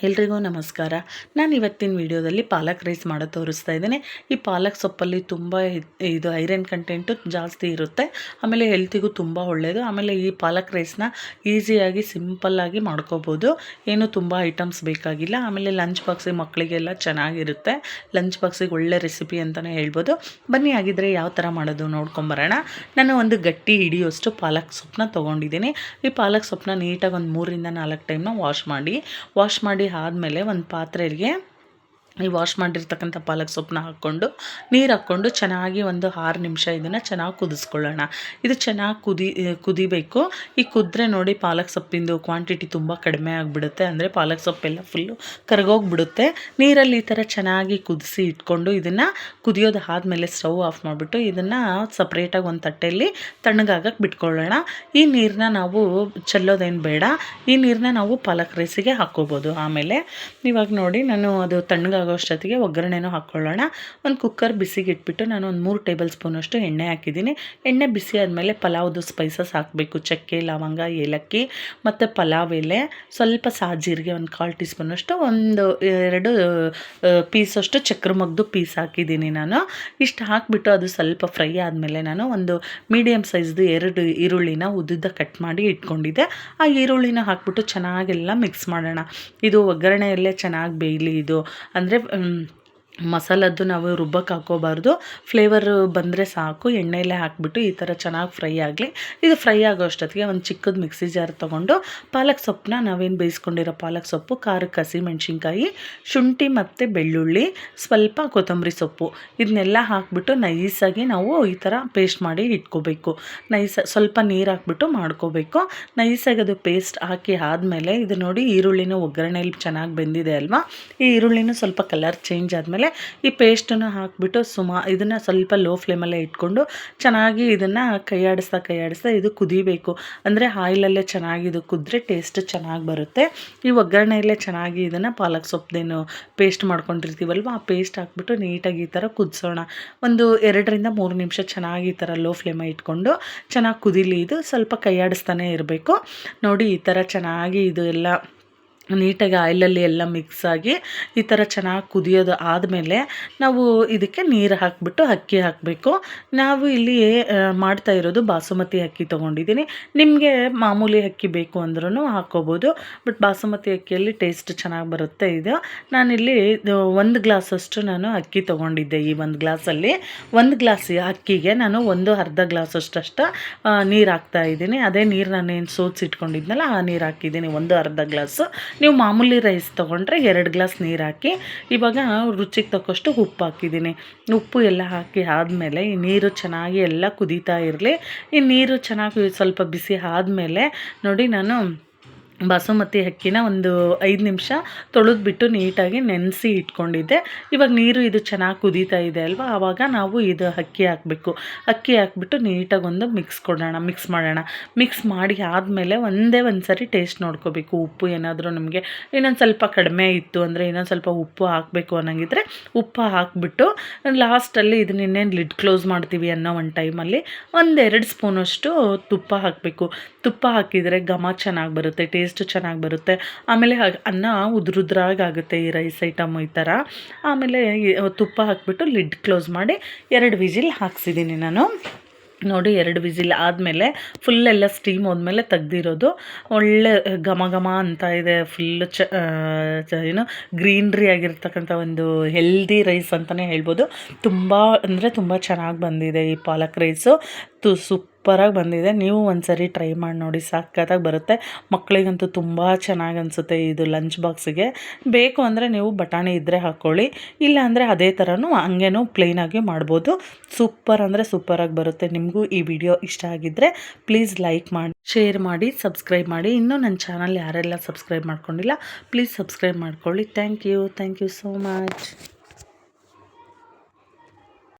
ಎಲ್ರಿಗೂ ನಮಸ್ಕಾರ. ನಾನು ಇವತ್ತಿನ ವಿಡಿಯೋದಲ್ಲಿ ಪಾಲಕ್ ರೈಸ್ ಮಾಡೋದು ತೋರಿಸ್ತಾ ಇದ್ದೇನೆ. ಈ ಪಾಲಕ್ ಸೊಪ್ಪಲ್ಲಿ ತುಂಬ ಇದು ಐರನ್ ಕಂಟೆಂಟು ಜಾಸ್ತಿ ಇರುತ್ತೆ. ಆಮೇಲೆ ಹೆಲ್ತಿಗೂ ತುಂಬ ಒಳ್ಳೆಯದು. ಆಮೇಲೆ ಈ ಪಾಲಕ್ ರೈಸ್ನ ಈಸಿಯಾಗಿ ಸಿಂಪಲ್ಲಾಗಿ ಮಾಡ್ಕೋಬೋದು. ಏನು ತುಂಬ ಐಟಮ್ಸ್ ಬೇಕಾಗಿಲ್ಲ. ಆಮೇಲೆ ಲಂಚ್ ಬಾಕ್ಸಿಗೆ ಮಕ್ಕಳಿಗೆಲ್ಲ ಚೆನ್ನಾಗಿರುತ್ತೆ. ಲಂಚ್ ಬಾಕ್ಸಿಗೆ ಒಳ್ಳೆ ರೆಸಿಪಿ ಅಂತಲೇ ಹೇಳ್ಬೋದು. ಬನ್ನಿ ಆಗಿದ್ದರೆ ಯಾವ ಥರ ಮಾಡೋದು ನೋಡ್ಕೊಂಬರೋಣ. ನಾನು ಒಂದು ಗಟ್ಟಿ ಹಿಡಿಯೋಷ್ಟು ಪಾಲಕ್ ಸೊಪ್ಪನ್ನ ತೊಗೊಂಡಿದ್ದೀನಿ. ಈ ಪಾಲಕ್ ಸೊಪ್ಪನ್ನ ನೀಟಾಗಿ ಒಂದು 3 ರಿಂದ 4 ಟೈಮ್ನ ವಾಶ್ ಮಾಡಿ ಆದಮೇಲೆ ಒಂದು ಪಾತ್ರೆಗೆ ಈ ವಾಶ್ ಮಾಡಿರ್ತಕ್ಕಂಥ ಪಾಲಕ್ ಸೊಪ್ಪನ್ನ ಹಾಕ್ಕೊಂಡು ನೀರು ಹಾಕ್ಕೊಂಡು ಚೆನ್ನಾಗಿ ಒಂದು 6 ನಿಮಿಷ ಇದನ್ನು ಚೆನ್ನಾಗಿ ಕುದಿಸ್ಕೊಳ್ಳೋಣ. ಇದು ಚೆನ್ನಾಗಿ ಕುದಿಬೇಕು. ಈ ಕುದ್ರೆ ನೋಡಿ ಪಾಲಕ್ ಸೊಪ್ಪಿಂದು ಕ್ವಾಂಟಿಟಿ ತುಂಬ ಕಡಿಮೆ ಆಗಿಬಿಡುತ್ತೆ. ಅಂದರೆ ಪಾಲಕ್ ಸೊಪ್ಪೆಲ್ಲ ಫುಲ್ಲು ಕರಗೋಗ್ಬಿಡುತ್ತೆ. ನೀರಲ್ಲಿ ಈ ಥರ ಚೆನ್ನಾಗಿ ಕುದಿಸಿ ಇಟ್ಕೊಂಡು ಇದನ್ನು ಕುದಿಯೋದು ಆದಮೇಲೆ ಸ್ಟವ್ ಆಫ್ ಮಾಡಿಬಿಟ್ಟು ಇದನ್ನು ಸಪ್ರೇಟಾಗಿ ಒಂದು ತಟ್ಟೆಯಲ್ಲಿ ತಣ್ಣಗಾಗಕ್ಕೆ ಬಿಟ್ಕೊಳ್ಳೋಣ. ಈ ನೀರನ್ನ ನಾವು ಚೆಲ್ಲೋದೇನು ಬೇಡ. ಈ ನೀರನ್ನ ನಾವು ಪಾಲಕ್ ರೈಸಿಗೆ ಹಾಕ್ಕೋಬೋದು. ಆಮೇಲೆ ಇವಾಗ ನೋಡಿ ನಾನು ಅದು ತಣ್ಣಗಾಗೋಷ್ಟೊತ್ತಿಗೆ ಒಗ್ಗರಣೆನೂ ಹಾಕ್ಕೊಳ್ಳೋಣ. ಒಂದು ಕುಕ್ಕರ್ ಬಿಸಿಗೆ ಇಟ್ಬಿಟ್ಟು ನಾನು ಒಂದು 3 ಟೇಬಲ್ ಸ್ಪೂನಷ್ಟು ಎಣ್ಣೆ ಹಾಕಿದ್ದೀನಿ. ಎಣ್ಣೆ ಬಿಸಿ ಆದಮೇಲೆ ಪಲಾವ್ದು ಸ್ಪೈಸಸ್ ಹಾಕಬೇಕು. ಚಕ್ಕೆ, ಲವಂಗ, ಏಲಕ್ಕಿ ಮತ್ತು ಪಲಾವ್ ಎಲೆ, ಸ್ವಲ್ಪ ಸಾಜೀರಿಗೆ ಒಂದು 1/4 ಟೀ ಸ್ಪೂನಷ್ಟು, ಒಂದು 2 ಪೀಸಷ್ಟು ಚಕ್ರ ಮಗ್ದು ಪೀಸ್ ಹಾಕಿದ್ದೀನಿ ನಾನು. ಇಷ್ಟು ಹಾಕಿಬಿಟ್ಟು ಅದು ಸ್ವಲ್ಪ ಫ್ರೈ ಆದಮೇಲೆ ನಾನು ಒಂದು ಮೀಡಿಯಮ್ ಸೈಜ್ದು 2 ಈರುಳ್ಳಿನ ಉದ್ದುದ್ದ ಕಟ್ ಮಾಡಿ ಇಟ್ಕೊಂಡಿದ್ದೆ. ಆ ಈರುಳ್ಳಿನ ಹಾಕ್ಬಿಟ್ಟು ಚೆನ್ನಾಗೆಲ್ಲ ಮಿಕ್ಸ್ ಮಾಡೋಣ. ಇದು ಒಗ್ಗರಣೆಯಲ್ಲೇ ಚೆನ್ನಾಗಿ ಬೇಯಲಿ. ಇದು ಅಂದರೆ ಮಸಾಲದ್ದು ನಾವು ರುಬ್ಬಕ್ಕೆ ಹಾಕೋಬಾರ್ದು. ಫ್ಲೇವರ್ ಬಂದರೆ ಸಾಕು. ಎಣ್ಣೆಯಲ್ಲೇ ಹಾಕಿಬಿಟ್ಟು ಈ ಥರ ಚೆನ್ನಾಗಿ ಫ್ರೈ ಆಗಲಿ. ಇದು ಫ್ರೈ ಆಗೋ ಅಷ್ಟೊತ್ತಿಗೆ ಒಂದು ಚಿಕ್ಕದು ಮಿಕ್ಸಿ ಜಾರ್ ತೊಗೊಂಡು ಪಾಲಕ್ ಸೊಪ್ಪನ್ನ ನಾವೇನು ಬೇಯಿಸ್ಕೊಂಡಿರೋ ಪಾಲಕ್ ಸೊಪ್ಪು, ಖಾರಕ್ಕೆ ಹಸಿಮೆಣ್ಸಿನ್ಕಾಯಿ, ಶುಂಠಿ ಮತ್ತು ಬೆಳ್ಳುಳ್ಳಿ, ಸ್ವಲ್ಪ ಕೊತ್ತಂಬರಿ ಸೊಪ್ಪು ಇದನ್ನೆಲ್ಲ ಹಾಕಿಬಿಟ್ಟು ನೈಸಾಗಿ ನಾವು ಈ ಥರ ಪೇಸ್ಟ್ ಮಾಡಿ ಇಟ್ಕೋಬೇಕು. ಸ್ವಲ್ಪ ನೀರು ಹಾಕ್ಬಿಟ್ಟು ಮಾಡ್ಕೋಬೇಕು. ನೈಸಾಗಿ ಅದು ಪೇಸ್ಟ್ ಹಾಕಿ ಆದಮೇಲೆ ಇದು ನೋಡಿ ಈರುಳ್ಳಿನೂ ಒಗ್ಗರಣೆಯಲ್ಲಿ ಚೆನ್ನಾಗಿ ಬೆಂದಿದೆ ಅಲ್ವಾ. ಈ ಈರುಳ್ಳಿನೂ ಸ್ವಲ್ಪ ಕಲರ್ ಚೇಂಜ್ ಆದಮೇಲೆ ಈ ಪೇಸ್ಟನ್ನು ಹಾಕಿಬಿಟ್ಟು ಇದನ್ನು ಸ್ವಲ್ಪ ಲೋ ಫ್ಲೇಮಲ್ಲೇ ಇಟ್ಕೊಂಡು ಚೆನ್ನಾಗಿ ಇದನ್ನು ಕೈಯಾಡಿಸ್ತಾ ಇದು ಕುದಿಬೇಕು. ಅಂದರೆ ಆಯಿಲಲ್ಲೇ ಚೆನ್ನಾಗಿ ಇದು ಕುದ್ರೆ ಟೇಸ್ಟ್ ಚೆನ್ನಾಗಿ ಬರುತ್ತೆ. ಈ ಒಗ್ಗರಣೆಯಲ್ಲೇ ಚೆನ್ನಾಗಿ ಇದನ್ನು ಪಾಲಕ್ ಸೊಪ್ಪೇನು ಪೇಸ್ಟ್ ಮಾಡ್ಕೊಂಡಿರ್ತೀವಲ್ವ ಆ ಪೇಸ್ಟ್ ಹಾಕ್ಬಿಟ್ಟು ನೀಟಾಗಿ ಈ ಥರ ಕುದಿಸೋಣ. ಒಂದು 2 ರಿಂದ 3 ನಿಮಿಷ ಚೆನ್ನಾಗಿ ಈ ಥರ ಲೋ ಫ್ಲೇಮಲ್ಲಿ ಇಟ್ಕೊಂಡು ಚೆನ್ನಾಗಿ ಕುದೀಲಿ. ಇದು ಸ್ವಲ್ಪ ಕೈಯಾಡಿಸ್ತಾನೆ ಇರಬೇಕು. ನೋಡಿ ಈ ಥರ ಚೆನ್ನಾಗಿ ಇದು ಎಲ್ಲ ನೀಟಾಗಿ ಆಯಿಲಲ್ಲಿ ಎಲ್ಲ ಮಿಕ್ಸ್ ಆಗಿ ಈ ಥರ ಚೆನ್ನಾಗಿ ಕುದಿಯೋದು ಆದಮೇಲೆ ನಾವು ಇದಕ್ಕೆ ನೀರು ಹಾಕಿಬಿಟ್ಟು ಅಕ್ಕಿ ಹಾಕಬೇಕು. ನಾವು ಇಲ್ಲಿ ಮಾಡ್ತಾ ಇರೋದು ಬಾಸುಮತಿ ಅಕ್ಕಿ ತೊಗೊಂಡಿದ್ದೀನಿ. ನಿಮಗೆ ಮಾಮೂಲಿ ಅಕ್ಕಿ ಬೇಕು ಅಂದ್ರೂ ಹಾಕ್ಕೋಬೋದು. ಬಟ್ ಬಾಸುಮತಿ ಅಕ್ಕಿಯಲ್ಲಿ ಟೇಸ್ಟ್ ಚೆನ್ನಾಗಿ ಬರುತ್ತೆ. ಇದು ನಾನಿಲ್ಲಿ 1 ಗ್ಲಾಸಷ್ಟು ನಾನು ಅಕ್ಕಿ ತೊಗೊಂಡಿದ್ದೆ. ಈ 1 ಗ್ಲಾಸಲ್ಲಿ 1 ಗ್ಲಾಸ್ ಅಕ್ಕಿಗೆ ನಾನು ಅರ್ಧ ಗ್ಲಾಸಷ್ಟು ನೀರು ಹಾಕ್ತಾಯಿದ್ದೀನಿ. ಅದೇ ನೀರು ನಾನೇನು ಸೋಸಿಟ್ಕೊಂಡಿದ್ನಲ್ಲ ಆ ನೀರು ಹಾಕಿದ್ದೀನಿ, ಅರ್ಧ ಗ್ಲಾಸು. ನೀವು ಮಾಮೂಲಿ ರೈಸ್ ತೊಗೊಂಡ್ರೆ 2 ಗ್ಲಾಸ್ ನೀರು ಹಾಕಿ ಇವಾಗ ರುಚಿಗೆ ತಕ್ಕಷ್ಟು ಉಪ್ಪು ಹಾಕಿದ್ದೀನಿ. ಉಪ್ಪು ಎಲ್ಲ ಹಾಕಿ ಆದಮೇಲೆ ಈ ನೀರು ಚೆನ್ನಾಗಿ ಎಲ್ಲ ಕುದೀತಾ ಇರಲಿ. ಈ ನೀರು ಚೆನ್ನಾಗಿ ಸ್ವಲ್ಪ ಬಿಸಿ ಆದಮೇಲೆ ನೋಡಿ ನಾನು ಬಾಸುಮತಿ ಅಕ್ಕಿನ ಒಂದು 5 ನಿಮಿಷ ತೊಳೆದ್ಬಿಟ್ಟು ನೀಟಾಗಿ ನೆನೆಸಿ ಇಟ್ಕೊಂಡಿದ್ದೆ. ಇವಾಗ ನೀರು ಇದು ಚೆನ್ನಾಗಿ ಕುದೀತಾ ಇದೆ ಅಲ್ವಾ, ಆವಾಗ ನಾವು ಇದು ಅಕ್ಕಿ ಹಾಕಬೇಕು. ಅಕ್ಕಿ ಹಾಕ್ಬಿಟ್ಟು ನೀಟಾಗಿ ಒಂದು ಮಿಕ್ಸ್ ಮಾಡೋಣ. ಮಿಕ್ಸ್ ಮಾಡಿ ಆದಮೇಲೆ ಒಂದೇ ಸರಿ ಟೇಸ್ಟ್ ನೋಡ್ಕೋಬೇಕು. ಉಪ್ಪು ಏನಾದರೂ ನಮಗೆ ಇನ್ನೊಂದು ಸ್ವಲ್ಪ ಕಡಿಮೆ ಇತ್ತು ಅಂದರೆ ಇನ್ನೊಂದು ಸ್ವಲ್ಪ ಉಪ್ಪು ಹಾಕಬೇಕು ಅನ್ನೋಂಗಿದ್ರೆ ಉಪ್ಪು ಹಾಕಿಬಿಟ್ಟು ಲಾಸ್ಟಲ್ಲಿ ಇದನ್ನ ಇನ್ನೇನು ಲಿಡ್ ಕ್ಲೋಸ್ ಮಾಡ್ತೀವಿ ಅನ್ನೋ ಒಂದು ಟೈಮಲ್ಲಿ 1-2 ಸ್ಪೂನಷ್ಟು ತುಪ್ಪ ಹಾಕಬೇಕು. ತುಪ್ಪ ಹಾಕಿದರೆ ಘಮ ಚೆನ್ನಾಗಿ ಬರುತ್ತೆ, ಟೇಸ್ಟ್ ಚೆನ್ನಾಗಿ ಬರುತ್ತೆ. ಆಮೇಲೆ ಅನ್ನ ಉದುರುದ್ರಾಗುತ್ತೆ ಈ ರೈಸ್ ಐಟಮ್ ಈ ಥರ. ಆಮೇಲೆ ತುಪ್ಪ ಹಾಕಿಬಿಟ್ಟು ಲಿಡ್ ಕ್ಲೋಸ್ ಮಾಡಿ 2 ವಿಜಿಲ್ ಹಾಕ್ಸಿದ್ದೀನಿ ನಾನು. ನೋಡಿ 2 ವಿಜಿಲ್ ಆದಮೇಲೆ ಫುಲ್ಲೆಲ್ಲ ಸ್ಟೀಮ್ ಹೋದ್ಮೇಲೆ ತೆಗ್ದಿರೋದು ಒಳ್ಳೆ ಘಮ ಅಂತ ಇದೆ. ಫುಲ್ಲು ಏನು ಗ್ರೀನ್ರಿ ಆಗಿರ್ತಕ್ಕಂಥ ಒಂದು ಹೆಲ್ದಿ ರೈಸ್ ಅಂತಲೇ ಹೇಳ್ಬೋದು. ತುಂಬ ಅಂದರೆ ತುಂಬ ಚೆನ್ನಾಗಿ ಬಂದಿದೆ ಈ ಪಾಲಕ್ ರೈಸು. ಸೂಪರಾಗಿ ಬಂದಿದೆ. ನೀವು ಒಂದ್ಸರಿ ಟ್ರೈ ಮಾಡಿ ನೋಡಿ, ಸಕ್ಕತ್ತಾಗಿ ಬರುತ್ತೆ. ಮಕ್ಕಳಿಗಂತೂ ತುಂಬ ಚೆನ್ನಾಗಿ ಅನಿಸುತ್ತೆ. ಇದು ಲಂಚ್ ಬಾಕ್ಸಿಗೆ ಬೇಕು ಅಂದರೆ ನೀವು ಬಟಾಣಿ ಇದ್ದರೆ ಹಾಕ್ಕೊಳ್ಳಿ, ಇಲ್ಲ ಅಂದರೆ ಅದೇ ಥರನೂ ಹಂಗೇನೂ ಪ್ಲೇನಾಗಿ ಮಾಡ್ಬೋದು. ಸೂಪರ್ ಅಂದರೆ ಸೂಪರಾಗಿ ಬರುತ್ತೆ. ನಿಮಗೂ ಈ ವಿಡಿಯೋ ಇಷ್ಟ ಆಗಿದ್ದರೆ ಪ್ಲೀಸ್ ಲೈಕ್ ಮಾಡಿ, ಶೇರ್ ಮಾಡಿ, ಸಬ್ಸ್ಕ್ರೈಬ್ ಮಾಡಿ. ಇನ್ನೂ ನನ್ನ ಚಾನಲ್ ಯಾರೆಲ್ಲ ಸಬ್ಸ್ಕ್ರೈಬ್ ಮಾಡ್ಕೊಂಡಿಲ್ಲ ಪ್ಲೀಸ್ ಸಬ್ಸ್ಕ್ರೈಬ್ ಮಾಡ್ಕೊಳ್ಳಿ. Thank you so much.